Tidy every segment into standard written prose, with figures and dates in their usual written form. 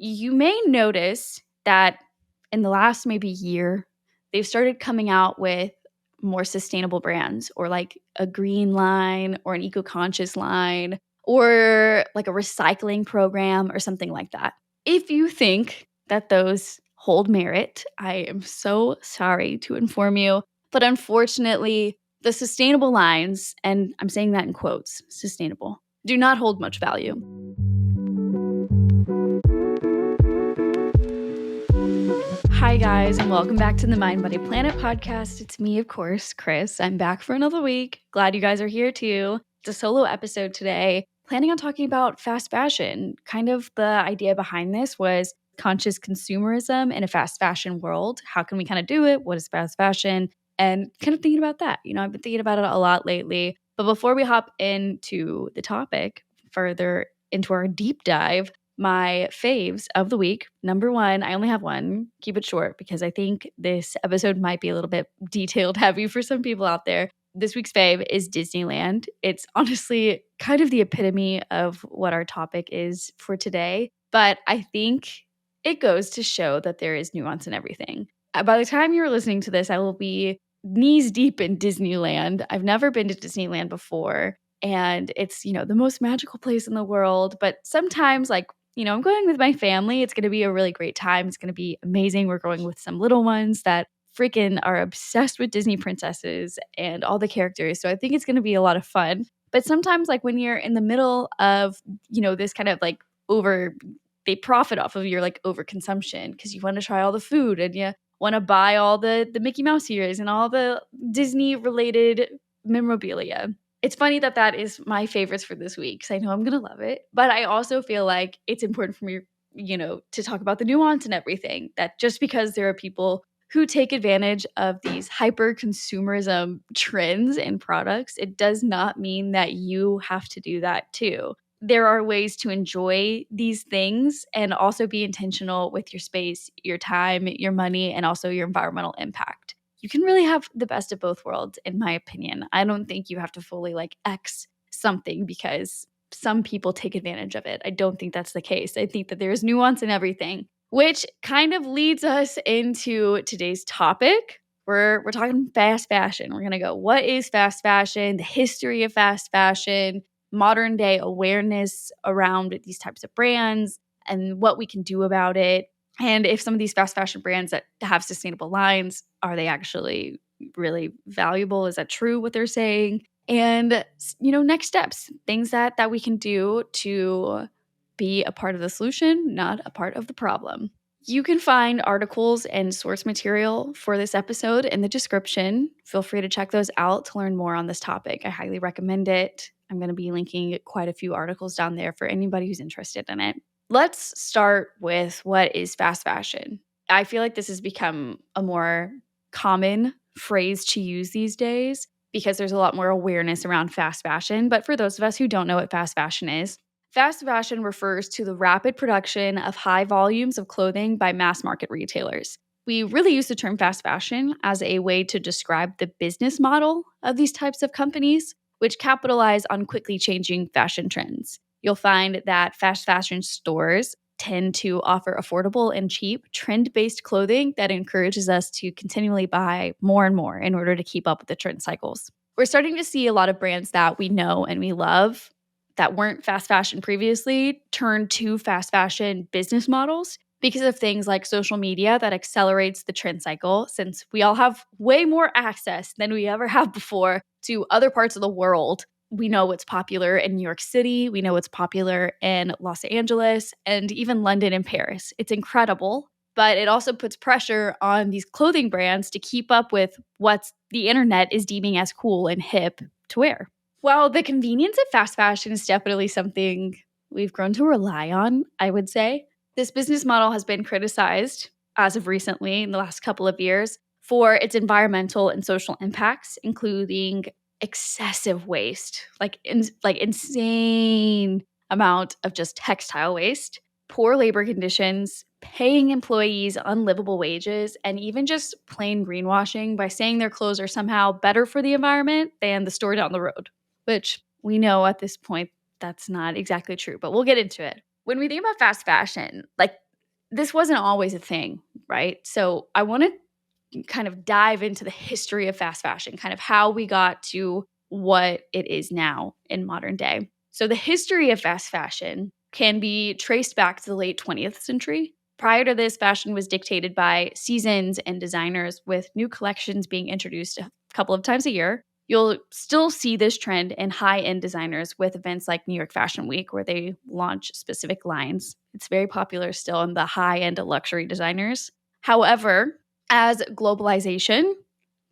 You may notice that in the last maybe year, they've started coming out with more sustainable brands or like a green line or an eco-conscious line or like a recycling program or something like that. If you think that those hold merit, I am so sorry to inform you, but unfortunately, the sustainable lines, and I'm saying that in quotes, sustainable, do not hold much value. Hi, guys, and welcome back to the Mind Body Planet podcast. It's me, of course, Chris. I'm back for another week. Glad you guys are here too. It's a solo episode today. Planning on talking about fast fashion. Kind of the idea behind this was conscious consumerism in a fast fashion world. How can we kind of do it? What is fast fashion? And kind of thinking about that. I've been thinking about it a lot lately. But before we hop into the topic, further into our deep dive, my faves of the week. Number one, I only have one. Keep it short because I think this episode might be a little bit detailed heavy for some people out there. This week's fave is Disneyland. It's honestly kind of the epitome of what our topic is for today, but I think it goes to show that there is nuance in everything. By the time you're listening to this, I will be knees deep in Disneyland. I've never been to Disneyland before, and it's, the most magical place in the world, but sometimes I'm going with my family. It's going to be a really great time. It's going to be amazing. We're going with some little ones that freaking are obsessed with Disney princesses and all the characters. So I think it's going to be a lot of fun. But sometimes, like when you're in the middle of, this kind of like they profit off of your like overconsumption because you want to try all the food and you want to buy all the Mickey Mouse ears and all the Disney related memorabilia. It's funny that that is my favorites for this week because I know I'm going to love it. But I also feel like it's important for me, to talk about the nuance and everything. That just because there are people who take advantage of these hyper consumerism trends and products, it does not mean that you have to do that too. There are ways to enjoy these things and also be intentional with your space, your time, your money, and also your environmental impact. You can really have the best of both worlds, in my opinion. I don't think you have to fully like X something because some people take advantage of it. I don't think that's the case. I think that there's nuance in everything, which kind of leads us into today's topic. We're talking fast fashion. We're going to go, what is fast fashion? The history of fast fashion, modern day awareness around these types of brands and what we can do about it. And if some of these fast fashion brands that have sustainable lines, are they actually really valuable? Is that true what they're saying? And, next steps, things that we can do to be a part of the solution, not a part of the problem. You can find articles and source material for this episode in the description. Feel free to check those out to learn more on this topic. I highly recommend it. I'm going to be linking quite a few articles down there for anybody who's interested in it. Let's start with what is fast fashion. I feel like this has become a more common phrase to use these days because there's a lot more awareness around fast fashion. But for those of us who don't know what fast fashion is, fast fashion refers to the rapid production of high volumes of clothing by mass market retailers. We really use the term fast fashion as a way to describe the business model of these types of companies, which capitalize on quickly changing fashion trends. You'll find that fast fashion stores tend to offer affordable and cheap trend-based clothing that encourages us to continually buy more and more in order to keep up with the trend cycles. We're starting to see a lot of brands that we know and we love that weren't fast fashion previously turn to fast fashion business models because of things like social media that accelerates the trend cycle, since we all have way more access than we ever have before to other parts of the world. We know what's popular in New York City. We know what's popular in Los Angeles and even London and Paris. It's incredible, but it also puts pressure on these clothing brands to keep up with what the internet is deeming as cool and hip to wear. While the convenience of fast fashion is definitely something we've grown to rely on, I would say, this business model has been criticized as of recently in the last couple of years for its environmental and social impacts, including excessive waste, like insane amount of just textile waste, poor labor conditions, paying employees unlivable wages, and even just plain greenwashing by saying their clothes are somehow better for the environment than the store down the road, which we know at this point that's not exactly true, but we'll get into it. When we think about fast fashion, like this wasn't always a thing, right? So I want to kind of dive into the history of fast fashion, kind of how we got to what it is now in modern day. So the history of fast fashion can be traced back to the late 20th century. Prior to this, fashion was dictated by seasons and designers, with new collections being introduced a couple of times a year. You'll still see this trend in high-end designers with events like New York Fashion Week, where they launch specific lines. It's very popular still in the high-end luxury designers. However, as globalization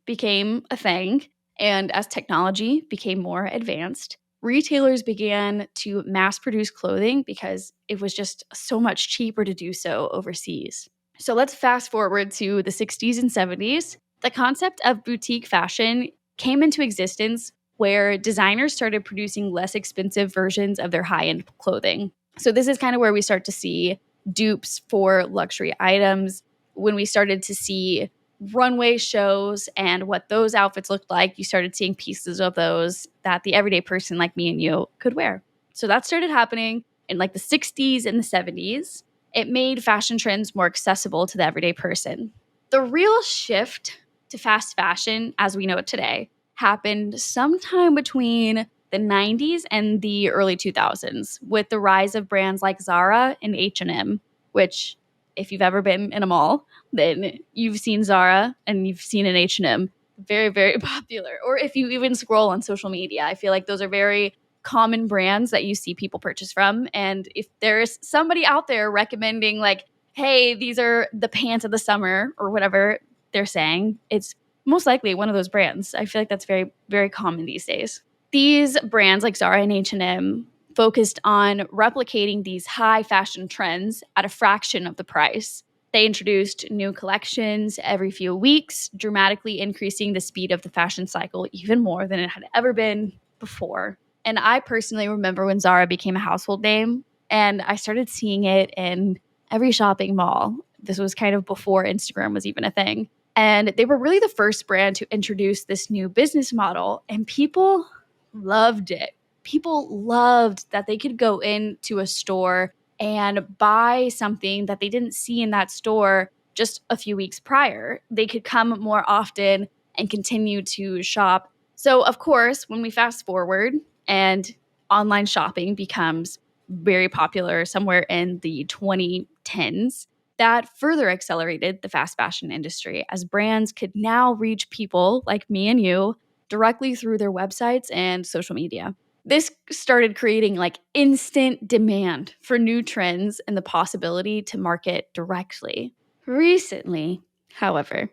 became a thing and as technology became more advanced, retailers began to mass produce clothing because it was just so much cheaper to do so overseas. So let's fast forward to the 60s and 70s. The concept of boutique fashion came into existence where designers started producing less expensive versions of their high end clothing. So this is kind of where we start to see dupes for luxury items, when we started to see runway shows and what those outfits looked like. You started seeing pieces of those that the everyday person like me and you could wear. So that started happening in like the 60s and the 70s. It made fashion trends more accessible to the everyday person. The real shift to fast fashion as we know it today happened sometime between the 90s and the early 2000s with the rise of brands like Zara and H&M, which if you've ever been in a mall, then you've seen Zara and you've seen an H&M. Very, very popular. Or if you even scroll on social media, I feel like those are very common brands that you see people purchase from. And if there's somebody out there recommending like, hey, these are the pants of the summer or whatever they're saying, it's most likely one of those brands. I feel like that's very, very common these days. These brands like Zara and H&M focused on replicating these high fashion trends at a fraction of the price. They introduced new collections every few weeks, dramatically increasing the speed of the fashion cycle even more than it had ever been before. And I personally remember when Zara became a household name, and I started seeing it in every shopping mall. This was kind of before Instagram was even a thing. And they were really the first brand to introduce this new business model, and people loved it. People loved that they could go into a store and buy something that they didn't see in that store just a few weeks prior. They could come more often and continue to shop. So, of course, when we fast forward and online shopping becomes very popular somewhere in the 2010s, that further accelerated the fast fashion industry as brands could now reach people like me and you directly through their websites and social media. This started creating like instant demand for new trends and the possibility to market directly. Recently, however,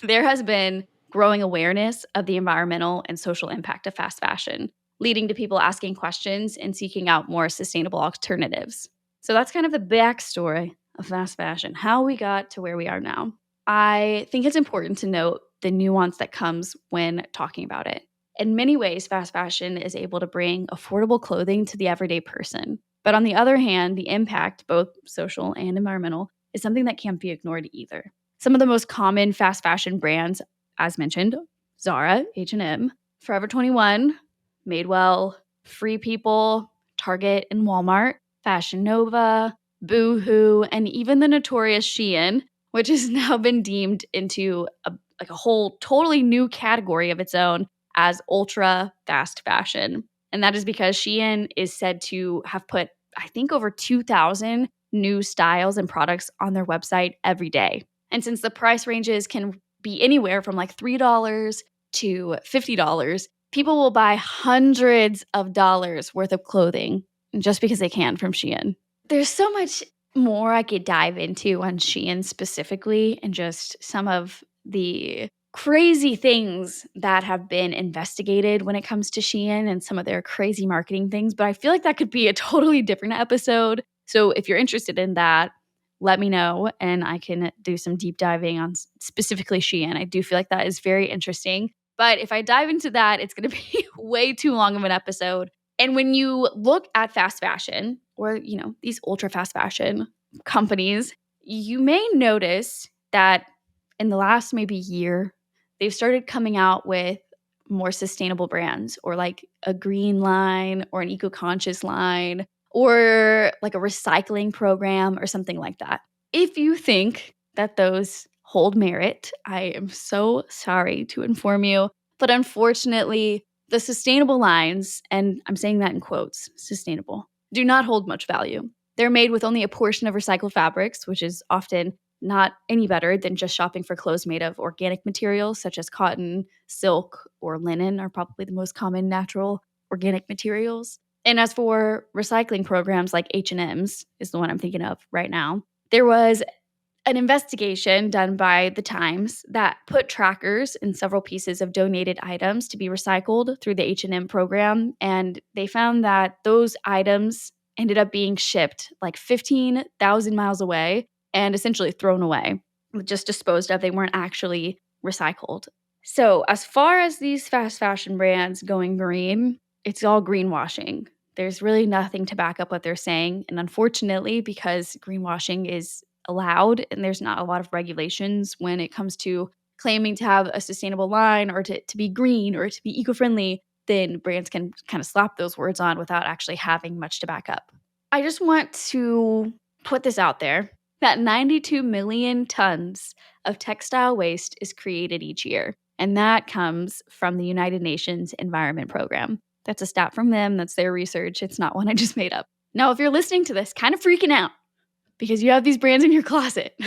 there has been growing awareness of the environmental and social impact of fast fashion, leading to people asking questions and seeking out more sustainable alternatives. So that's kind of the backstory of fast fashion, how we got to where we are now. I think it's important to note the nuance that comes when talking about it. In many ways, fast fashion is able to bring affordable clothing to the everyday person. But on the other hand, the impact, both social and environmental, is something that can't be ignored either. Some of the most common fast fashion brands, as mentioned, Zara, H&M, Forever 21, Madewell, Free People, Target and Walmart, Fashion Nova, Boohoo, and even the notorious Shein, which has now been deemed into a whole totally new category of its own as ultra fast fashion. And that is because Shein is said to have put, I think, over 2,000 new styles and products on their website every day. And since the price ranges can be anywhere from like $3 to $50, people will buy hundreds of dollars worth of clothing just because they can from Shein. There's so much more I could dive into on Shein specifically, and just some of the crazy things that have been investigated when it comes to Shein and some of their crazy marketing things. But I feel like that could be a totally different episode. So if you're interested in that, let me know and I can do some deep diving on specifically Shein. I do feel like that is very interesting. But if I dive into that, it's going to be way too long of an episode. And when you look at fast fashion or, these ultra fast fashion companies, you may notice that in the last maybe year, they've started coming out with more sustainable brands, or like a green line or an eco-conscious line or like a recycling program or something like that. if you think that those hold merit, I am so sorry to inform you. But unfortunately, the sustainable lines, and I'm saying that in quotes, sustainable, do not hold much value. They're made with only a portion of recycled fabrics, which is often not any better than just shopping for clothes made of organic materials such as cotton, silk, or linen are probably the most common natural organic materials. And as for recycling programs like H&M's is the one I'm thinking of right now, there was an investigation done by The Times that put trackers in several pieces of donated items to be recycled through the H&M program, and they found that those items ended up being shipped like 15,000 miles away and essentially thrown away, just disposed of. They weren't actually recycled. So, as far as these fast fashion brands going green, it's all greenwashing. There's really nothing to back up what they're saying. And unfortunately, because greenwashing is allowed and there's not a lot of regulations when it comes to claiming to have a sustainable line or to be green or to be eco-friendly, then brands can kind of slap those words on without actually having much to back up. I just want to put this out there that 92 million tons of textile waste is created each year. And that comes from the United Nations Environment Program. That's a stat from them. That's their research. It's not one I just made up. Now, if you're listening to this, kind of freaking out because you have these brands in your closet,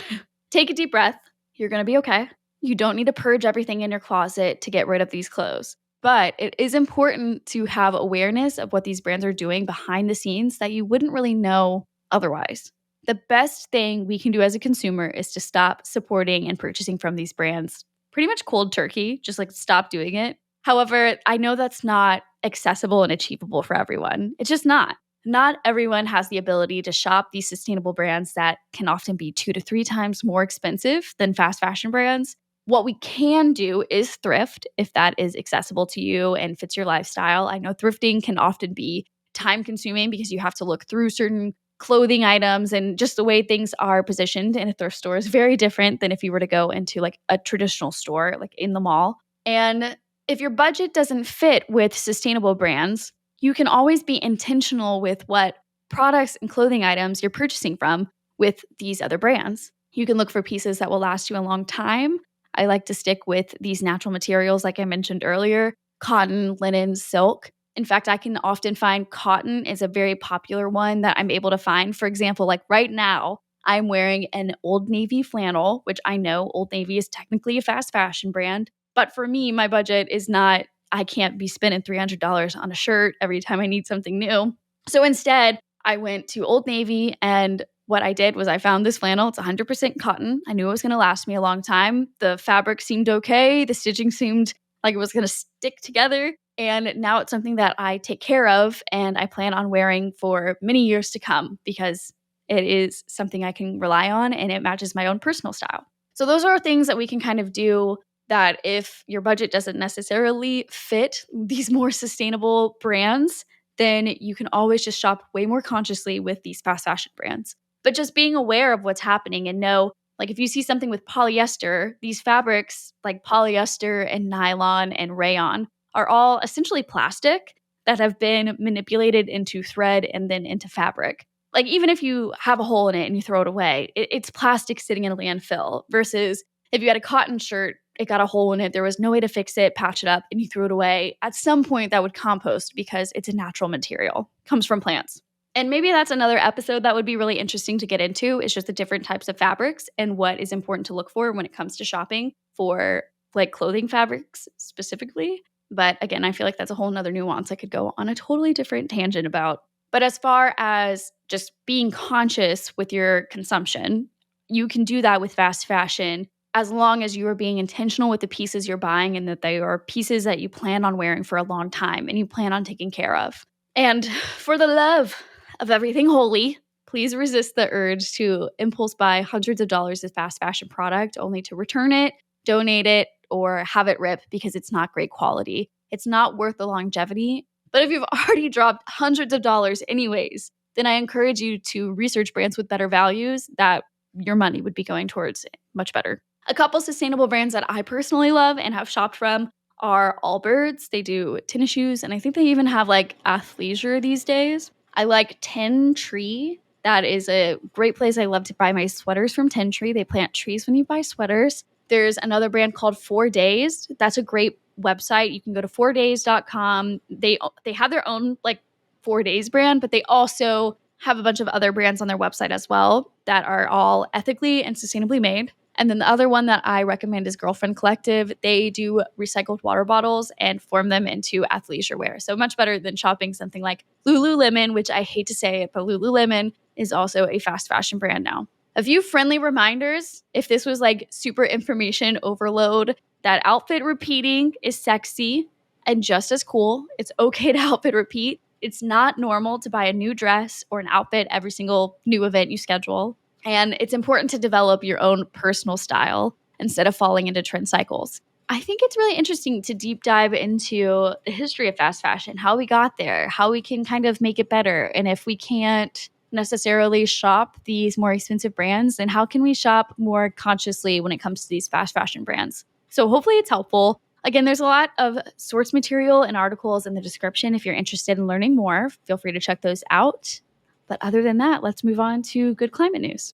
take a deep breath. You're going to be okay. You don't need to purge everything in your closet to get rid of these clothes. But it is important to have awareness of what these brands are doing behind the scenes that you wouldn't really know otherwise. The best thing we can do as a consumer is to stop supporting and purchasing from these brands pretty much cold turkey, just like stop doing it. However, I know that's not accessible and achievable for everyone. It's just not. Not everyone has the ability to shop these sustainable brands that can often be 2 to 3 times more expensive than fast fashion brands. What we can do is thrift if that is accessible to you and fits your lifestyle. I know thrifting can often be time consuming because you have to look through certain clothing items, and just the way things are positioned in a thrift store is very different than if you were to go into like a traditional store, like in the mall. And if your budget doesn't fit with sustainable brands, you can always be intentional with what products and clothing items you're purchasing from with these other brands. You can look for pieces that will last you a long time. I like to stick with these natural materials, like I mentioned earlier, cotton, linen, silk. In fact, I can often find cotton is a very popular one that I'm able to find. For example, like right now, I'm wearing an Old Navy flannel, which I know Old Navy is technically a fast fashion brand. But for me, my budget is not, I can't be spending $300 on a shirt every time I need something new. So instead, I went to Old Navy, and what I did was I found this flannel. It's 100% cotton. I knew it was going to last me a long time. The fabric seemed okay. The stitching seemed like it was going to stick together. And now it's something that I take care of and I plan on wearing for many years to come because it is something I can rely on and it matches my own personal style. So those are things that we can kind of do that if your budget doesn't necessarily fit these more sustainable brands, then you can always just shop way more consciously with these fast fashion brands. But just being aware of what's happening and know, like if you see something with polyester, these fabrics like polyester and nylon and rayon are all essentially plastic that have been manipulated into thread and then into fabric. Like even if you have a hole in it and you throw it away, it's plastic sitting in a landfill versus if you had a cotton shirt, it got a hole in it, there was no way to fix it, patch it up, and you threw it away. At some point, that would compost because it's a natural material, comes from plants. And maybe that's another episode that would be really interesting to get into. It's just the different types of fabrics and what is important to look for when it comes to shopping for like clothing fabrics specifically. But again, I feel like that's a whole nother nuance I could go on a totally different tangent about. But as far as just being conscious with your consumption, you can do that with fast fashion as long as you are being intentional with the pieces you're buying and that they are pieces that you plan on wearing for a long time and you plan on taking care of. And for the love of everything holy, please resist the urge to impulse buy hundreds of dollars of fast fashion product only to return it, donate it, or have it rip because it's not great quality. It's not worth the longevity. But if you've already dropped hundreds of dollars anyways, then I encourage you to research brands with better values that your money would be going towards much better. A couple sustainable brands that I personally love and have shopped from are Allbirds. They do tennis shoes, and I think they even have like athleisure these days. I like 10 Tree. That is a great place. I love to buy my sweaters from Tin Tree. They plant trees when you buy sweaters. There's another brand called 4days. That's a great website. You can go to 4days.com. They have their own like 4days brand, but they also have a bunch of other brands on their website as well that are all ethically and sustainably made. And then the other one that I recommend is Girlfriend Collective. They do recycled water bottles and form them into athleisure wear. So much better than shopping something like Lululemon, which I hate to say it, but Lululemon is also a fast fashion brand now. A few friendly reminders if this was like super information overload, that outfit repeating is sexy and just as cool. It's okay to outfit repeat. It's not normal to buy a new dress or an outfit every single new event you schedule. And it's important to develop your own personal style instead of falling into trend cycles. I think it's really interesting to deep dive into the history of fast fashion, how we got there, how we can kind of make it better. And if we can't necessarily shop these more expensive brands, then how can we shop more consciously when it comes to these fast fashion brands? So hopefully it's helpful. Again, there's a lot of source material and articles in the description. If you're interested in learning more, feel free to check those out. But other than that, let's move on to good climate news.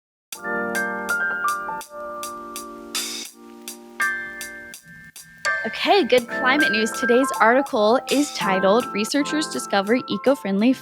Okay, good climate news. Today's article is titled Researchers Discover Eco-Friendly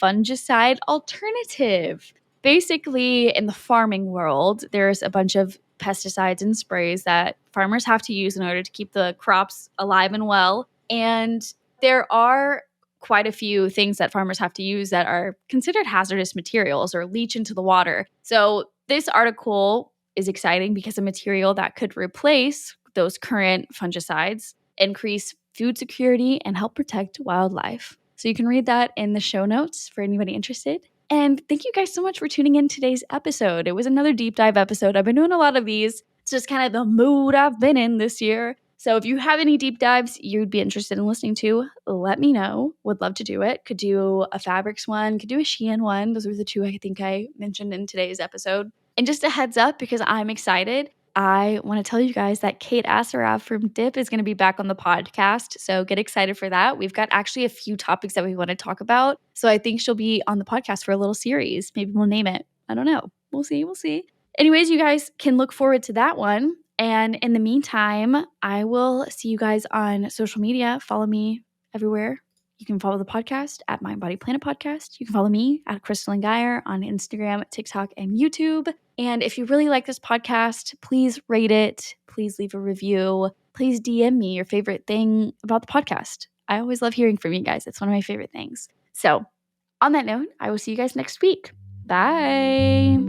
Fungicide Alternative. Basically, in the farming world, there's a bunch of pesticides and sprays that farmers have to use in order to keep the crops alive and well. And there are quite a few things that farmers have to use that are considered hazardous materials or leach into the water. So this article is exciting because a material that could replace those current fungicides, increase food security, and help protect wildlife. So you can read that in the show notes for anybody interested. And thank you guys so much for tuning in today's episode. It was another deep dive episode. I've been doing a lot of these. It's just kind of the mood I've been in this year. So if you have any deep dives you'd be interested in listening to, let me know. Would love to do it. Could do a fabrics one, could do a Shein one. Those were the two I think I mentioned in today's episode. And just a heads up, because I'm excited, I want to tell you guys that Kate Asaraf from Dip is going to be back on the podcast. So get excited for that. We've got actually a few topics that we want to talk about. So I think she'll be on the podcast for a little series. Maybe we'll name it. I don't know. We'll see. We'll see. Anyways, you guys can look forward to that one. And in the meantime, I will see you guys on social media. Follow me everywhere. You can follow the podcast at Mind Body Planet Podcast. You can follow me at Crystal and Geyer on Instagram, TikTok, and YouTube. And if you really like this podcast, please rate it. Please leave a review. Please DM me your favorite thing about the podcast. I always love hearing from you guys. It's one of my favorite things. So on that note, I will see you guys next week. Bye.